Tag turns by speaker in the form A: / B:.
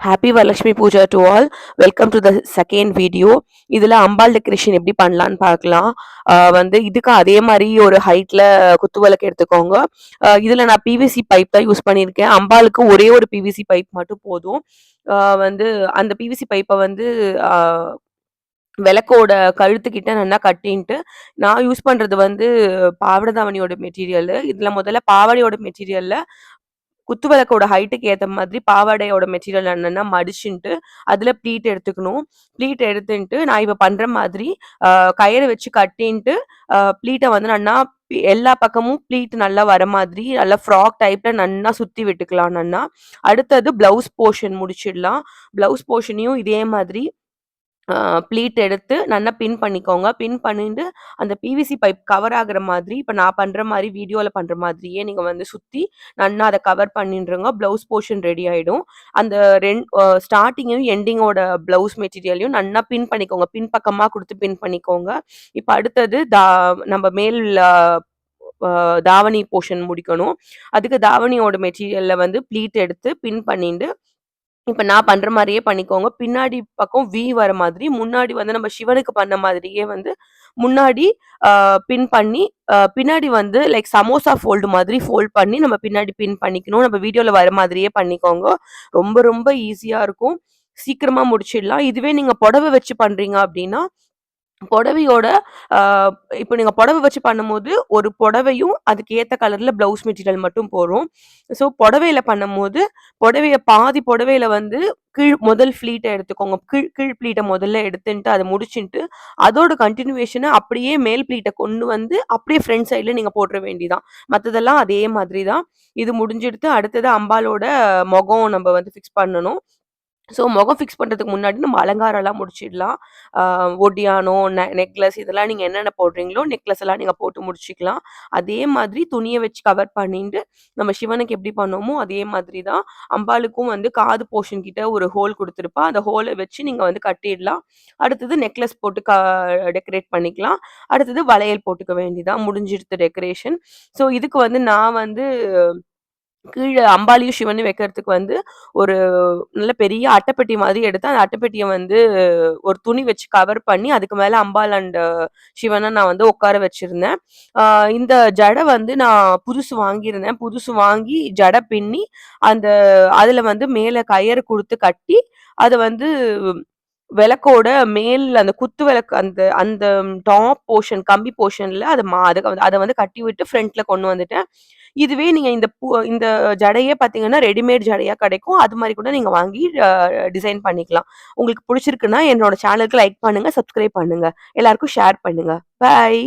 A: Happy Varalakshmi Puja to all. Welcome to the second video. இதில் அம்பாள் decoration எப்படி பண்ணலான்னு பார்க்கலாம். இதுக்கு அதே மாதிரி ஒரு ஹைட்டில் குத்து விளக்கு எடுத்துக்கோங்க. இதில் நான் பிவிசி பைப் தான் யூஸ் பண்ணியிருக்கேன். அம்பாளுக்கு ஒரே ஒரு பிவிசி பைப் மட்டும் போதும். வந்து அந்த பிவிசி பைப்பை விளக்கோட கழுத்துக்கிட்ட நல்லா கட்டின்ட்டு, நான் யூஸ் பண்றது பாவாடை தாவணியோட மெட்டீரியல். இதுல முதல்ல பாவாடையோட மெட்டீரியல்ல குத்து விளக்கோட ஹைட்டுக்கு ஏத்த மாதிரி பாவாடையோட மெட்டீரியல் என்னன்னா மடிச்சுன்ட்டு, அதுல ப்ளீட் எடுத்துக்கணும். ப்ளீட் எடுத்துன்ட்டு, நான் இப்ப பண்ற மாதிரி கயிறு வச்சு கட்டின்ட்டு, ப்ளீட்ட நல்லா எல்லா பக்கமும் ப்ளீட் நல்லா வர மாதிரி நல்லா ஃப்ராக் டைப்ல நல்லா சுத்தி விட்டுக்கலாம் நன்னா. அடுத்தது பிளவுஸ் போர்ஷன் முடிச்சிடலாம். பிளவுஸ் போர்ஷனையும் இதே மாதிரி ப்ளீட் எடுத்து நல்லா பின் பண்ணிக்கோங்க. பின் பண்ணிட்டு அந்த பிவிசி பைப் கவர் ஆகுற மாதிரி இப்ப நான் பண்ற மாரி வீடியோல பண்ற மாதிரியே நீங்க சுத்தி நல்லா அத கவர் பண்ணின்றுங்க. பிளவுஸ் போர்ஷன் ரெடி ஆயிடும். அந்த ஸ்டார்ட்டிங்கையும் எண்டிங்கோட பிளவுஸ் மெட்டீரியலையும் நல்லா பின் பண்ணிக்கோங்க. பின் பக்கமா குடுத்து பின் பண்ணிக்கோங்க. இப்ப அடுத்தது நம்ம மேல் தாவணி போர்ஷன் முடிக்கணும். அதுக்கு தாவணியோட மெட்டீரியல்ல ப்ளீட் எடுத்து பின் பண்ணிட்டு இப்ப நான் பண்ற மாரியே பண்ணிக்கோங்க. பின்னாடி பக்கம் வி வர மாதிரி, முன்னாடி நம்ம சிவனுக்கு பண்ண மாதிரியே முன்னாடி அ பின் பண்ணி, பின்னாடி லைக் சமோசா ஃபோல்டு மாதிரி ஃபோல்ட் பண்ணி நம்ம பின்னாடி பின் பண்ணிக்கணும். நம்ம வீடியோல வர மாதிரியே பண்ணிக்கோங்க. ரொம்ப ரொம்ப ஈஸியா இருக்கும். சீக்கிரமா முடிச்சிடலாம். இதுவே நீங்க புடவை வச்சு பண்றீங்க அப்டின்னா, புடவையோட அ இப்ப நீங்க புடவை வச்சு பண்ணும்போது, ஒரு புடவையும் அதுக்கு ஏத்த கலர்ல பிளவுஸ் மெட்டீரியல் மட்டும் போரும். ஸோ புடவையில பண்ணும்போது, பாதி புடவையில முதல் ஃப்ளீட்ட எடுத்துக்கோங்க. கீழ் ப்ளீட்ட முதல்ல எடுத்துன்ட்டு, அத முடிச்சுன்ட்டு, அதோட கன்டினியூவேஷன அப்படியே மேல் ப்ளீட்ட கொண்டு அப்படியே ஃப்ரண்ட் சைட்ல நீங்க போட்ற வேண்டியதான். மத்ததெல்லாம் அதே மாதிரி தான். இது முடிஞ்சிடுத்து. அடுத்தது அம்பாளோட முகம் நம்ம ஃபிக்ஸ் பண்ணணும். ஸோ முகம் ஃபிக்ஸ் பண்றதுக்கு முன்னாடி நம்ம அலங்காரம்லாம் முடிச்சிடலாம். ஒட்டியானம், நெக்லஸ் இதெல்லாம் நீங்க என்னென்ன போடுறீங்களோ, நெக்லஸ் எல்லாம் நீங்க போட்டு முடிச்சுக்கலாம். அதே மாதிரி துணிய வச்சு கவர் பண்ணிட்டு, நம்ம சிவனுக்கு எப்படி பண்ணோமோ அதே மாதிரி தான் அம்பாளுக்கும் காது போர்ஷன் கிட்ட ஒரு ஹோல் குடுத்துருப்பா. அந்த ஹோல வச்சு நீங்க கட்டிடலாம். அடுத்தது நெக்லஸ் போட்டு டெக்கரேட் பண்ணிக்கலாம். அடுத்தது வளையல் போட்டுக்க வேண்டியதான். முடிஞ்சிடுத்து டெக்கரேஷன். ஸோ இதுக்கு நான் கீழ அம்பாளையும் சிவனையும் வைக்கிறதுக்கு ஒரு நல்ல பெரிய அட்டைப்பெட்டி மாதிரி எடுத்து, அந்த அட்டைப்பெட்டிய ஒரு துணி வச்சு கவர் பண்ணி, அதுக்கு மேல அம்பாள் அண்ட் சிவன நான் உட்கார வச்சிருந்தேன். இந்த ஜடை நான் புதுசு வாங்கியிருந்தேன். புதுசு வாங்கி ஜடை பின்னி, அந்த அதுல மேல கயிறு குடுத்து கட்டி, அத விளக்கோட மேல் அந்த குத்து விளக்கு அந்த அந்த டாப் போர்ஷன் கம்பி போர்ஷன்ல அத கட்டி விட்டு ஃப்ரண்ட்ல கொண்டு வந்துட்டேன். இதுவே நீங்க இந்த ஜடையே பார்த்தீங்கன்னா, ரெடிமேட் ஜடையா கிடைக்கும். அது மாரி கூட நீங்க வாங்கி டிசைன் பண்ணிக்கலாம். உங்களுக்கு புடிச்சிருக்குன்னா என்னோட சேனலுக்கு லைக் பண்ணுங்க, சப்ஸ்கிரைப் பண்ணுங்க. எல்லாருக்கும் ஷேர் பண்ணுங்க. பாய்.